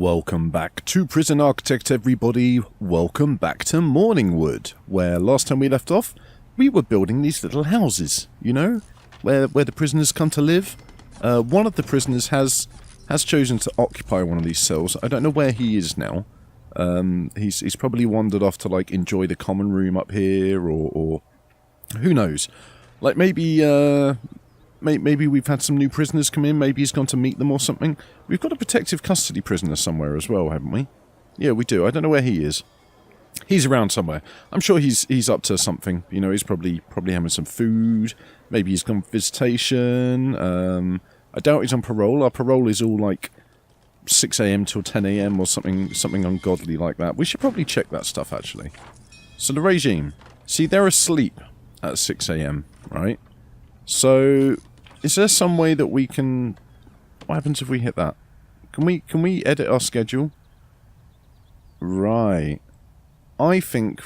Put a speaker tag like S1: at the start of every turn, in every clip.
S1: Welcome back to Prison Architect, everybody. Welcome back to Morningwood, where last time we left off, we were building these little houses, you know, where the prisoners come to live. One of the prisoners has chosen to occupy one of these cells. I don't know where he is now. He's probably wandered off to, like, enjoy the common room up here, or who knows. Like, maybe we've had some new prisoners come in, maybe he's gone to meet them or something. We've got a protective custody prisoner somewhere as well, haven't we? Yeah, we do. I don't know where he is. He's around somewhere. I'm sure he's up to something. You know, he's probably having some food. Maybe he's gone visitation. I doubt he's on parole. Our parole is all like 6 AM till 10 AM or something ungodly like that. We should probably check that stuff, actually. So the regime. See, they're asleep at 6 AM, right? So, is there some way that we can... What happens if we hit that? Can we edit our schedule? Right. I think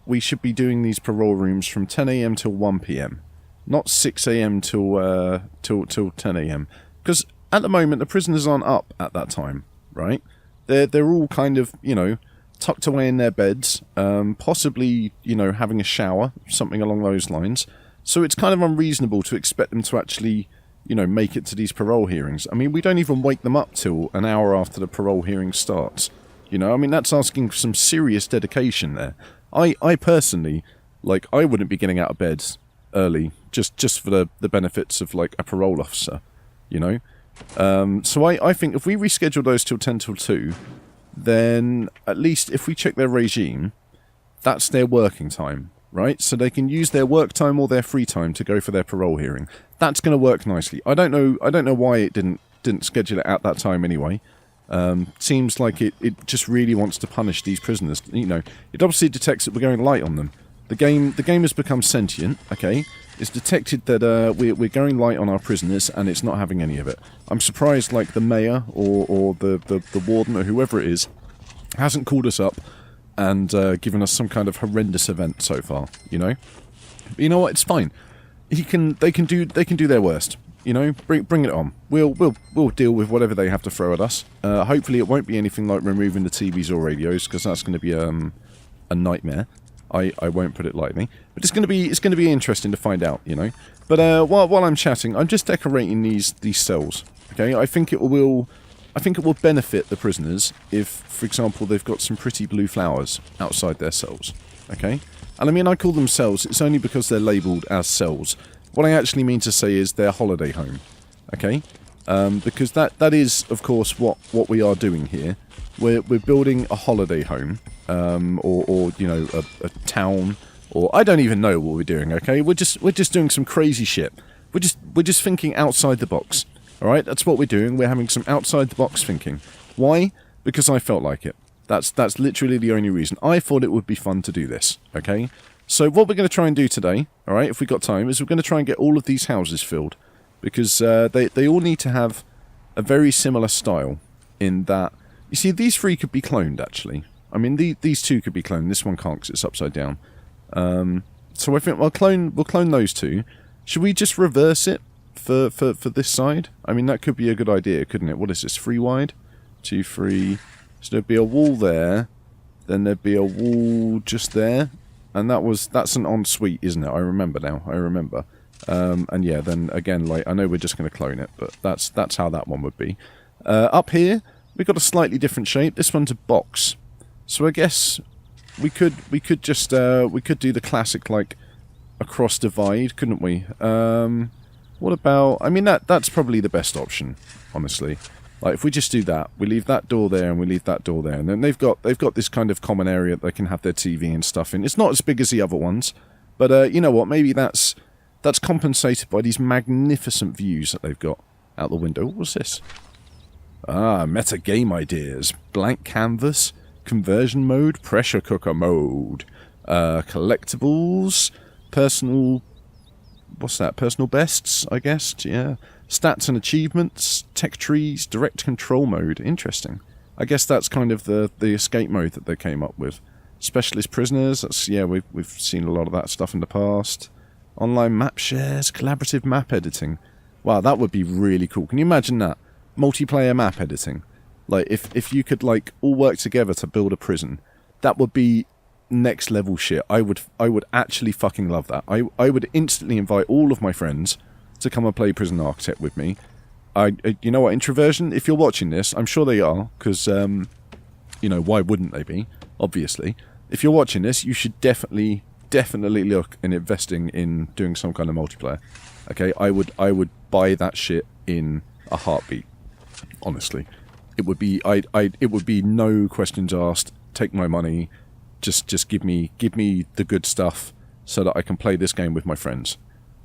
S1: we should be doing these parole rooms from 10 AM till 1 PM. Not 6 AM till 10 AM. Because at the moment, the prisoners aren't up at that time, right? They're all kind of, you know, tucked away in their beds, possibly, you know, having a shower, something along those lines. So it's kind of unreasonable to expect them to actually, you know, make it to these parole hearings. I mean, we don't even wake them up till an hour after the parole hearing starts. You know, I mean, that's asking for some serious dedication there. I personally, like, I wouldn't be getting out of bed early just for the benefits of, like, a parole officer, you know? So I think if we reschedule those till 10 till 2, then at least if we check their regime, that's their working time. Right, so they can use their work time or their free time to go for their parole hearing. That's going to work nicely. I don't know why it didn't schedule it at that time anyway. Seems like it just really wants to punish these prisoners. You know, it obviously detects that we're going light on them. The game has become sentient. Okay, it's detected that we're going light on our prisoners, and it's not having any of it. I'm surprised, like the mayor or the warden or whoever it is hasn't called us up and given us some kind of horrendous event so far, you know. But you know what? It's fine. They can do their worst. You know, bring it on. We'll deal with whatever they have to throw at us. Hopefully, it won't be anything like removing the TVs or radios, because that's going to be a nightmare. I won't put it lightly, but it's going to be interesting to find out. You know. But while I'm chatting, I'm just decorating these cells. Okay, I think it will benefit the prisoners if, for example, they've got some pretty blue flowers outside their cells, okay? And I mean, I call them cells, it's only because they're labelled as cells. What I actually mean to say is their holiday home, okay? Because that is, of course, what we are doing here. We're building a holiday home, or you know, a town, or I don't even know what we're doing, okay? We're just doing some crazy shit. We're just thinking outside the box. Alright, that's what we're doing. We're having some outside-the-box thinking. Why? Because I felt like it. That's literally the only reason. I thought it would be fun to do this, okay? So what we're going to try and do today, alright, if we've got time, is we're going to try and get all of these houses filled. Because they all need to have a very similar style in that... You see, these three could be cloned, actually. I mean, these two could be cloned. This one can't because it's upside down. So I think we'll clone those two. Should we just reverse it? For this side? I mean, that could be a good idea, couldn't it? What is this? 3 wide? 2, 3. So there'd be a wall there. Then there'd be a wall just there. And that's an ensuite, isn't it? I remember now. I remember. And yeah, then again, like, I know we're just going to clone it, but that's how that one would be. Up here, we've got a slightly different shape. This one's a box. So I guess we could just we could do the classic, like, across divide, couldn't we? What about... I mean, that's probably the best option, honestly. Like, if we just do that, we leave that door there and we leave that door there, and then they've got this kind of common area that they can have their TV and stuff in. It's not as big as the other ones, but you know what? Maybe that's compensated by these magnificent views that they've got out the window. What's this? Ah, meta game ideas. Blank canvas, conversion mode, pressure cooker mode, collectibles, personal... What's that? Personal bests, I guess? Yeah. Stats and achievements, tech trees, direct control mode. Interesting. I guess that's kind of the escape mode that they came up with. Specialist prisoners. That's, yeah, we've seen a lot of that stuff in the past. Online map shares, collaborative map editing. Wow, that would be really cool. Can you imagine that? Multiplayer map editing. Like, if you could, like, all work together to build a prison, that would be next level shit. I would actually fucking love that. I would instantly invite all of my friends to come and play Prison Architect with me. You know what, Introversion, if you're watching this, I'm sure they are, because, you know, why wouldn't they be? Obviously. If you're watching this, you should definitely look in investing in doing some kind of multiplayer. Okay, I would buy that shit in a heartbeat. Honestly, it would be it would be no questions asked. Take my money, just give me the good stuff so that I can play this game with my friends.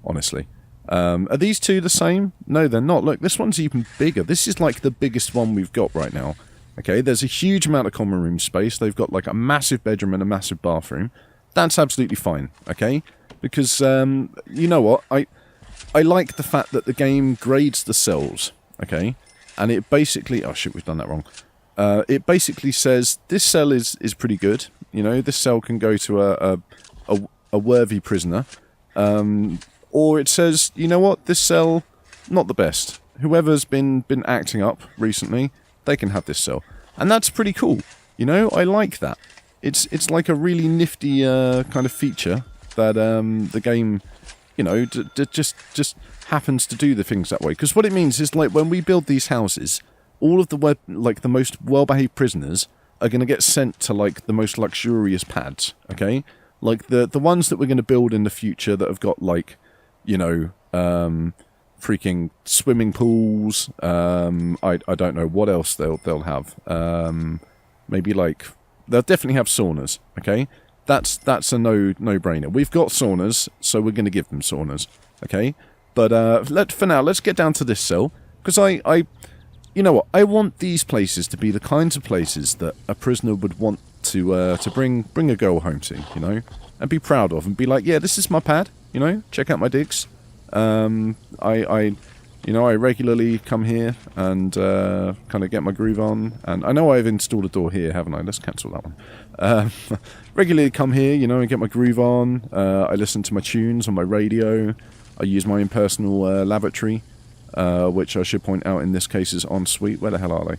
S1: Honestly, are these two the same? No, they're not. Look, this one's even bigger. This is like the biggest one we've got right now. Okay, there's a huge amount of common room space. They've got like a massive bedroom and a massive bathroom. That's absolutely fine, okay? Because, you know what? I like the fact that the game grades the cells, okay? And it basically... Oh, shit, we've done that wrong. It basically says, this cell is pretty good. You know, this cell can go to a worthy prisoner. Or it says, you know what? This cell, not the best. Whoever's been acting up recently, they can have this cell. And that's pretty cool. You know, I like that. It's like a really nifty kind of feature that the game, you know, just happens to do the things that way. Because what it means is, like, when we build these houses, all of the the most well-behaved prisoners are going to get sent to, like, the most luxurious pads, okay? Like, the ones that we're going to build in the future that have got, like, you know, freaking swimming pools. I don't know what else they'll have. Maybe, like... They'll definitely have saunas, okay? That's a no-brainer. We've got saunas, so we're going to give them saunas, okay? But for now, let's get down to this cell. Because you know what? I want these places to be the kinds of places that a prisoner would want to bring a girl home to, you know? And be proud of, and be like, yeah, this is my pad, you know? Check out my digs. You know, I regularly come here and kind of get my groove on. And I know I've installed a door here, haven't I? Let's cancel that one. Regularly come here, you know, and get my groove on. I listen to my tunes on my radio. I use my own personal lavatory, which I should point out in this case is en suite. Where the hell are they?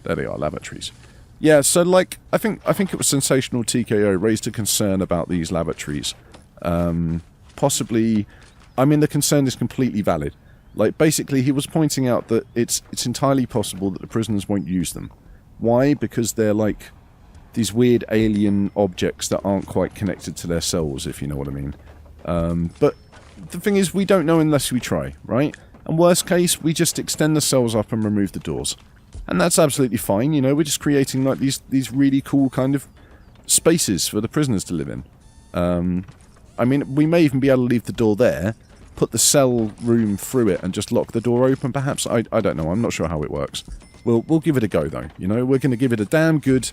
S1: There they are, lavatories. Yeah, so, like, I think it was Sensational TKO raised a concern about these lavatories. Possibly, I mean, the concern is completely valid. Like, basically, he was pointing out that it's entirely possible that the prisoners won't use them. Why? Because they're, like, these weird alien objects that aren't quite connected to their cells, if you know what I mean. But the thing is, we don't know unless we try, right? And worst case, we just extend the cells up and remove the doors. And that's absolutely fine, you know, we're just creating, like, these really cool kind of spaces for the prisoners to live in. I mean, we may even be able to leave the door there, put the cell room through it and just lock the door open, perhaps. I don't know. I'm not sure how it works. We'll give it a go, though. You know, we're going to give it a damn good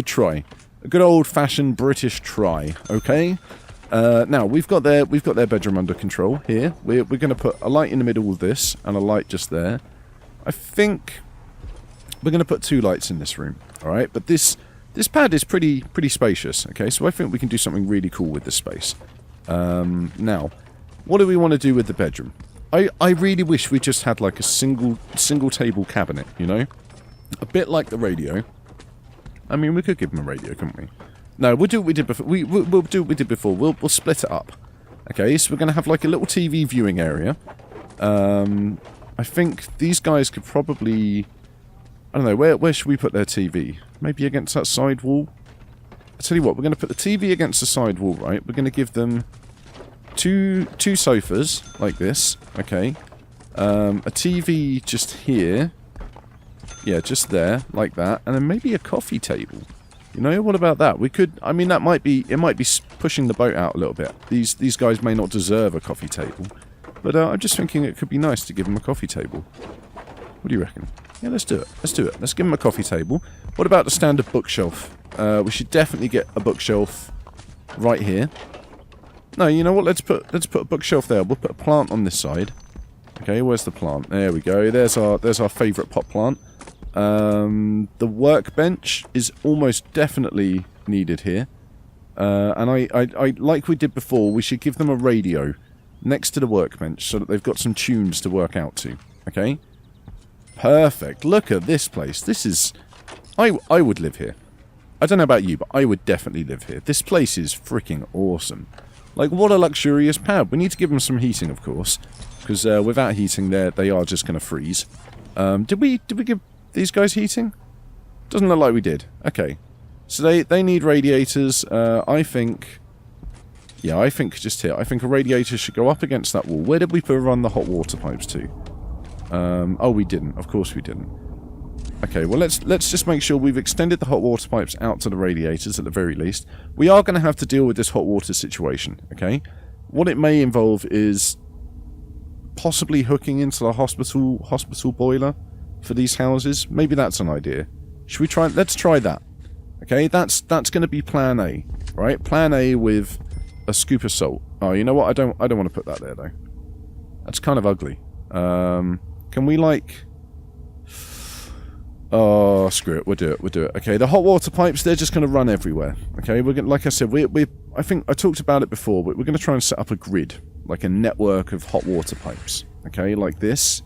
S1: try. A good old-fashioned British try, okay? Now, we've got their bedroom under control here. We're going to put a light in the middle of this and a light just there. I think we're going to put 2 lights in this room, all right? But this pad is pretty spacious, okay? So I think we can do something really cool with this space. Now, what do we want to do with the bedroom? I really wish we just had, like, a single table cabinet, you know? A bit like the radio. I mean, we could give them a radio, couldn't we? No, we'll do what we did before. We'll do what we did before. We'll split it up. Okay, so we're going to have, like, a little TV viewing area. I think these guys could probably... I don't know, where should we put their TV? Maybe against that side wall? I tell you what, we're going to put the TV against the side wall, right? We're going to give them two sofas, like this, okay? A TV just here. Yeah, just there, like that. And then maybe a coffee table. You know, what about that? We could... I mean, it might be pushing the boat out a little bit. These guys may not deserve a coffee table. But I'm just thinking it could be nice to give them a coffee table. What do you reckon? Yeah, let's do it. Let's do it. Let's give them a coffee table. What about the standard bookshelf? We should definitely get a bookshelf right here. No, you know what? Let's put a bookshelf there. We'll put a plant on this side. Okay, where's the plant? There we go. There's our favourite pot plant. The workbench is almost definitely needed here. And I like we did before, we should give them a radio next to the workbench so that they've got some tunes to work out to. Okay? Perfect. Look at this place. This is... I would live here. I don't know about you, but I would definitely live here. This place is freaking awesome. Like, what a luxurious pad. We need to give them some heating, of course. Because without heating, they are just going to freeze. Did we give these guys heating? Doesn't look like we did. Okay. So they need radiators. I think... Yeah, I think just here. I think a radiator should go up against that wall. Where did we run the hot water pipes to? Oh, we didn't. Of course we didn't. Okay, well, let's just make sure we've extended the hot water pipes out to the radiators at the very least. We are going to have to deal with this hot water situation, okay? What it may involve is possibly hooking into the hospital boiler for these houses. Maybe that's an idea. Should we try? Let's try that. Okay, that's going to be plan A, right? Plan A with a scoop of salt. Oh, you know what? I don't want to put that there though. That's kind of ugly. Can we like... Oh, screw it. We'll do it. Okay, the hot water pipes, they're just going to run everywhere. Okay, we're gonna, like I said, I think I talked about it before, but we're going to try and set up a grid, like a network of hot water pipes. Okay, like this.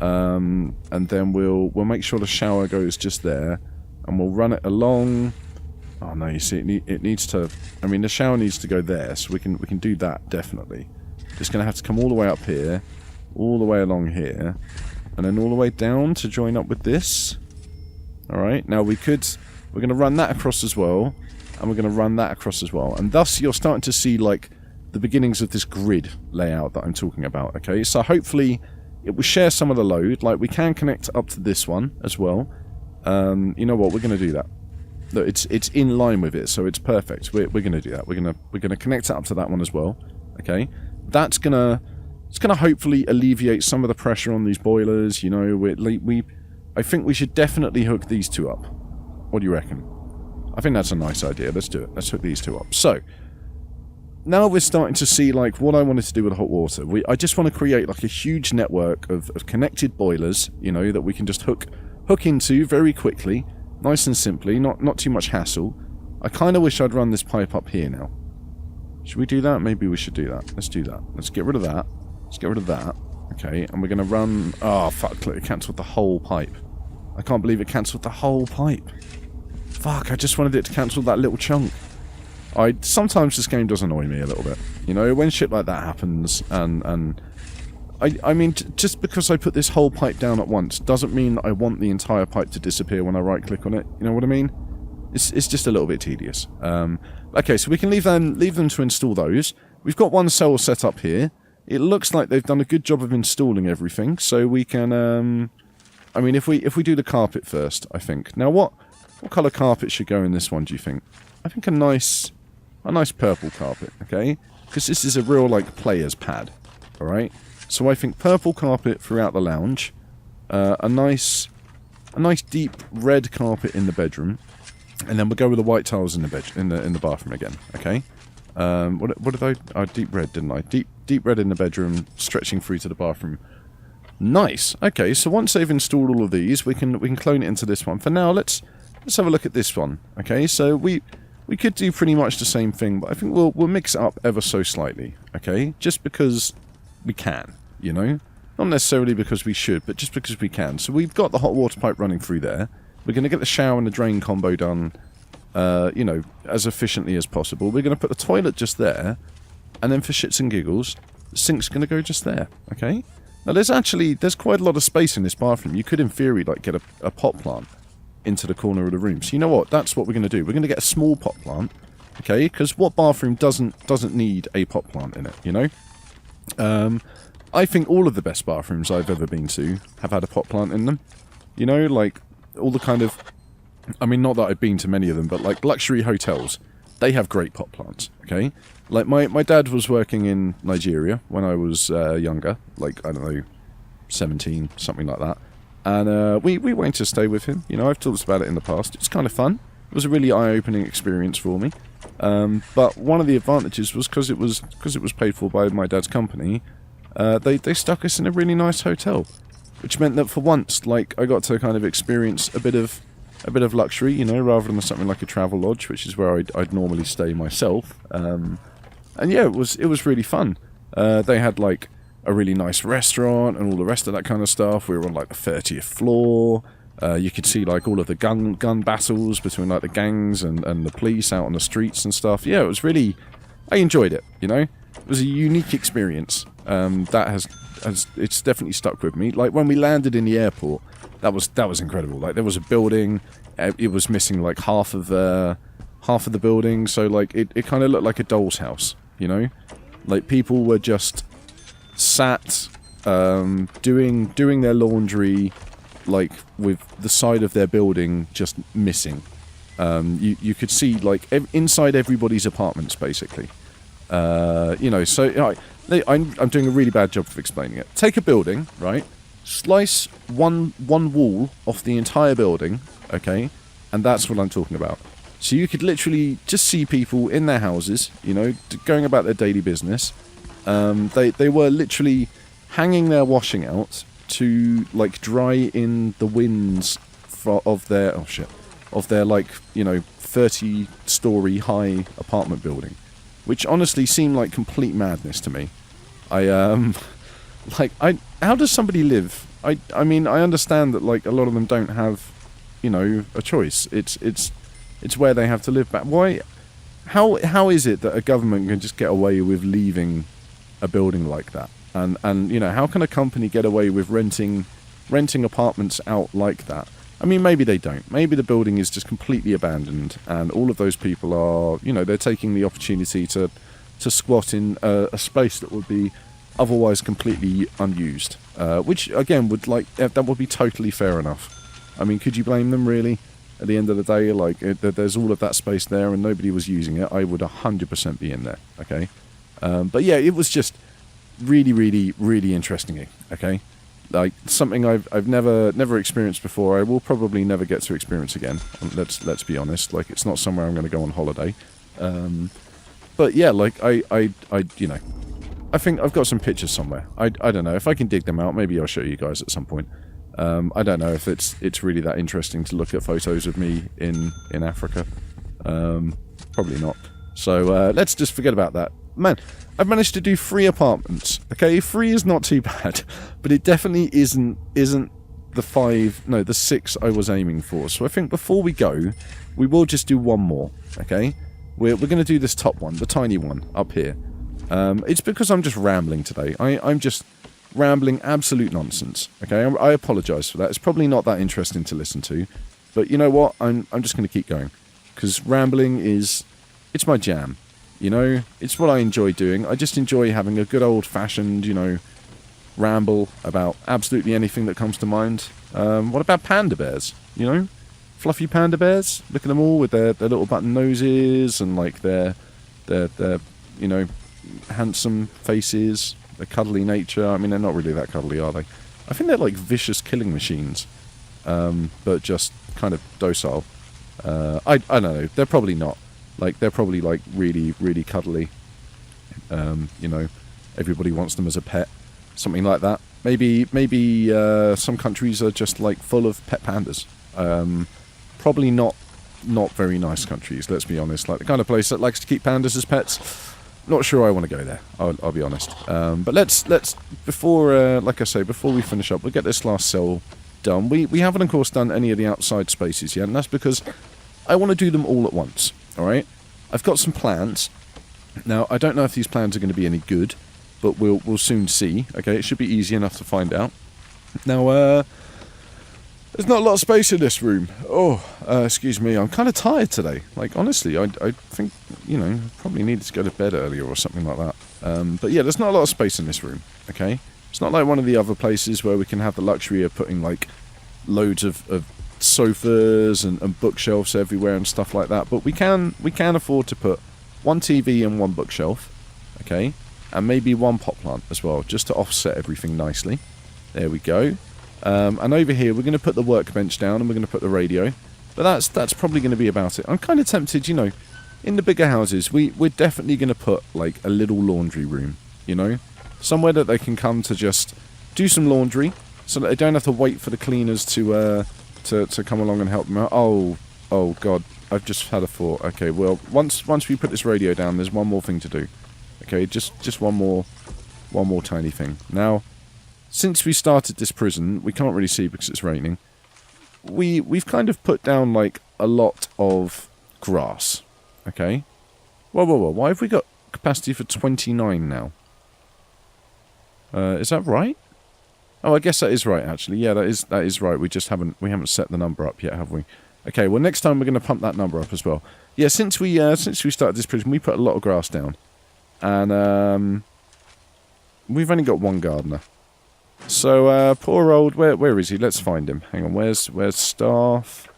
S1: And then we'll make sure the shower goes just there, and we'll run it along. Oh no, you see, it needs to... I mean, the shower needs to go there, so we can do that, definitely. Just going to have to come all the way up here, all the way along here, and then all the way down to join up with this. Alright, now we're going to run that across as well, and we're going to run that across as well. And thus, you're starting to see, like, the beginnings of this grid layout that I'm talking about, okay? So hopefully, it will share some of the load. Like, we can connect up to this one as well. You know what, we're going to do that. Look, it's in line with it, so it's perfect. We're going to do that. We're going to connect it up to that one as well, okay? It's going to hopefully alleviate some of the pressure on these boilers, you know. I think we should definitely hook these two up. What do you reckon? I think that's a nice idea. Let's do it. Let's hook these two up. So, now we're starting to see, like, what I wanted to do with hot water. I just want to create, like, a huge network of connected boilers, you know, that we can just hook into very quickly, nice and simply, not too much hassle. I kind of wish I'd run this pipe up here now. Should we do that? Maybe we should do that. Let's do that. Let's get rid of that. Let's get rid of that. Okay, and we're going to run... Oh, fuck, look, it cancelled the whole pipe. I can't believe it cancelled the whole pipe. Fuck, I just wanted it to cancel that little chunk. Sometimes this game does annoy me a little bit. You know, when shit like that happens, and I mean, just because I put this whole pipe down at once doesn't mean that I want the entire pipe to disappear when I right-click on it. You know what I mean? It's just a little bit tedious. Okay, so we can leave them to install those. We've got one cell set up here. It looks like they've done a good job of installing everything, so we can... I mean, if we do the carpet first, I think. Now, what colour carpet should go in this one, do you think? I think a nice purple carpet, okay? Because this is a real, like, player's pad, alright? So I think purple carpet throughout the lounge, a nice deep red carpet in the bedroom, and then we'll go with the white tiles in the bathroom again, okay? What did I... Oh, deep red, didn't I? Deep red in the bedroom, stretching through to the bathroom. Nice. Okay, so once they've installed all of these, we can clone it into this one. For now, let's have a look at this one. Okay, so we could do pretty much the same thing, but I think we'll mix it up ever so slightly. Okay, just because we can, you know, not necessarily because we should, but just because we can. So we've got the hot water pipe running through there. We're going to get the shower and the drain combo done, you know, as efficiently as possible. We're going to put the toilet just there, and then for shits and giggles, the sink's going to go just there. Okay. Now, there's quite a lot of space in this bathroom. You could, in theory, like, get a pot plant into the corner of the room. So, you know what? That's what we're going to do. We're going to get a small pot plant, okay? Because what bathroom doesn't need a pot plant in it, you know? I think all of the best bathrooms I've ever been to have had a pot plant in them. You know, like, all the kind of... I mean, not that I've been to many of them, but, like, luxury hotels, they have great pot plants, okay? Like, my dad was working in Nigeria when I was younger, like, I don't know, 17, something like that. And we went to stay with him. You know, I've talked about it in the past. It's kind of fun. It was a really eye-opening experience for me. But one of the advantages was because it was paid for by my dad's company, they stuck us in a really nice hotel. Which meant that for once, like, I got to kind of experience a bit of luxury, you know, rather than something like a travel lodge, which is where I'd normally stay myself. And yeah, it was really fun. They had, like, a really nice restaurant and all the rest of that kind of stuff. We were on like the 30th floor. You could see like all of the gun battles between like the gangs and the police out on the streets and stuff. Yeah, it was really... I enjoyed it, you know? It was a unique experience. It's definitely stuck with me. Like when we landed in the airport, that was incredible. Like there was a building, it was missing like half of the building, so like it kind of looked like a doll's house, you know? Like people were just sat doing their laundry, like with the side of their building just missing. You could see like inside everybody's apartments basically. You know, so I'm doing a really bad job of explaining it. Take a building, right? Slice one wall off the entire building, okay? And that's what I'm talking about. So you could literally just see people in their houses, you know, going about their daily business. They were literally hanging their washing out to like dry in the winds of their like, you know, 30-story high apartment building, which honestly seemed like complete madness to me. How does somebody live? I mean, I understand that like a lot of them don't have, you know, a choice. It's where they have to live. But why? How is it that a government can just get away with leaving a building like that? And you know, how can a company get away with renting apartments out like that? I mean, maybe they don't. Maybe the building is just completely abandoned, and all of those people are, you know, they're taking the opportunity to squat in a space that would be otherwise completely unused. Which again would that would be totally fair enough. I mean, could you blame them really? At the end of the day, like there's all of that space there and nobody was using it. I would 100% be in there. Okay, but yeah, it was just really, really, really interesting. Okay, like something I've never experienced before. I will probably never get to experience again. Let's be honest. Like it's not somewhere I'm going to go on holiday. But yeah, like I you know, I think I've got some pictures somewhere. I don't know if I can dig them out. Maybe I'll show you guys at some point. I don't know if it's really that interesting to look at photos of me in Africa. Probably not. So let's just forget about that. Man, I've managed to do 3 apartments. Okay, 3 is not too bad, but it definitely isn't the 6 I was aiming for. So I think before we go, we will just do one more. Okay, we're going to do this top one, the tiny one up here. It's because I'm just rambling today. I'm just rambling absolute nonsense. Okay, I apologise for that. It's probably not that interesting to listen to, but you know what? I'm just going to keep going because rambling it's my jam. You know, it's what I enjoy doing. I just enjoy having a good old-fashioned, you know, ramble about absolutely anything that comes to mind. What about panda bears? You know, fluffy panda bears. Look at them all with their little button noses and like their you know, handsome faces. The cuddly nature. I mean, they're not really that cuddly, are they? I think they're like vicious killing machines, but just kind of docile. I don't know. They're probably not. Like they're probably like really, really cuddly. You know, everybody wants them as a pet, something like that. Maybe some countries are just like full of pet pandas. Probably not very nice countries. Let's be honest. Like the kind of place that likes to keep pandas as pets. Not sure I want to go there. I'll be honest. But let's before, like I say, before we finish up, we'll get this last cell done. We haven't, of course, done any of the outside spaces yet, and that's because I want to do them all at once. All right. I've got some plans. Now I don't know if these plans are going to be any good, but we'll soon see. Okay, it should be easy enough to find out. Now, there's not a lot of space in this room. Oh, excuse me, I'm kind of tired today. Like, honestly, I think, you know, probably needed to go to bed earlier or something like that. But yeah, there's not a lot of space in this room, okay? It's not like one of the other places where we can have the luxury of putting, like, loads of sofas and bookshelves everywhere and stuff like that. But we can afford to put one TV and one bookshelf, okay? And maybe one pot plant as well, just to offset everything nicely. There we go. And over here we're going to put the workbench down and we're going to put the radio, but that's probably going to be about it. I'm kind of tempted, you know, in the bigger houses we're definitely going to put like a little laundry room, you know, somewhere that they can come to just do some laundry so that they don't have to wait for the cleaners to come along and help them out. Oh god, I've just had a thought. Okay, well, once we put this radio down, there's one more thing to do. Okay, just one more one more tiny thing. Now, since we started this prison, we can't really see because it's raining. We've kind of put down, like, a lot of grass. Okay? Whoa, whoa, whoa. Why have we got capacity for 29 now? Is that right? Oh, I guess that is right, actually. Yeah, that is right. We just haven't set the number up yet, have we? Okay, well, next time we're going to pump that number up as well. Yeah, since we started this prison, we put a lot of grass down. And, we've only got one gardener. So, poor old... Where is he? Let's find him. Hang on, where's staff?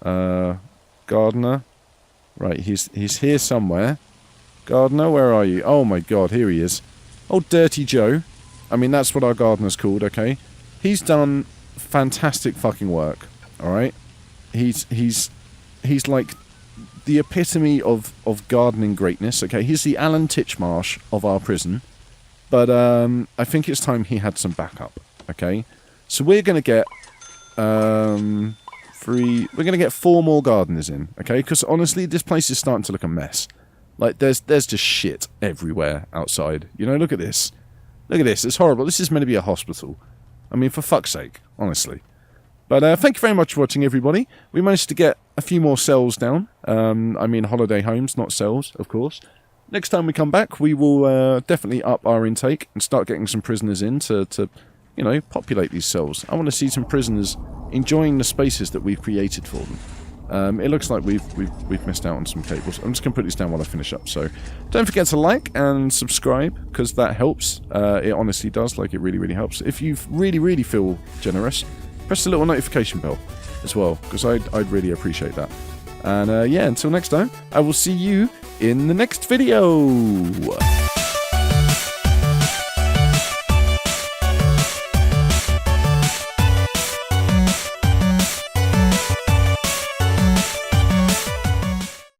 S1: Gardener? Right, he's here somewhere. Gardener, where are you? Oh my god, here he is. Oh, Dirty Joe. I mean, that's what our gardener's called, okay? He's done fantastic fucking work, alright? He's like the epitome of gardening greatness, okay? He's the Alan Titchmarsh of our prison. But, I think it's time he had some backup, okay? So we're going to get, we're going to get 4 more gardeners in, okay? Because, honestly, this place is starting to look a mess. Like, there's just shit everywhere outside. You know, look at this. Look at this. It's horrible. This is meant to be a hospital. I mean, for fuck's sake, honestly. But, thank you very much for watching, everybody. We managed to get a few more cells down. I mean, holiday homes, not cells, of course. Next time we come back, we will definitely up our intake and start getting some prisoners in to you know, populate these cells. I want to see some prisoners enjoying the spaces that we've created for them. It looks like we've missed out on some cables. I'm just going to put these down while I finish up. So don't forget to like and subscribe, because that helps. It honestly does. Like, it really, really helps. If you really feel generous, press the little notification bell as well, because I'd really appreciate that. And yeah, until next time, I will see you in the next video.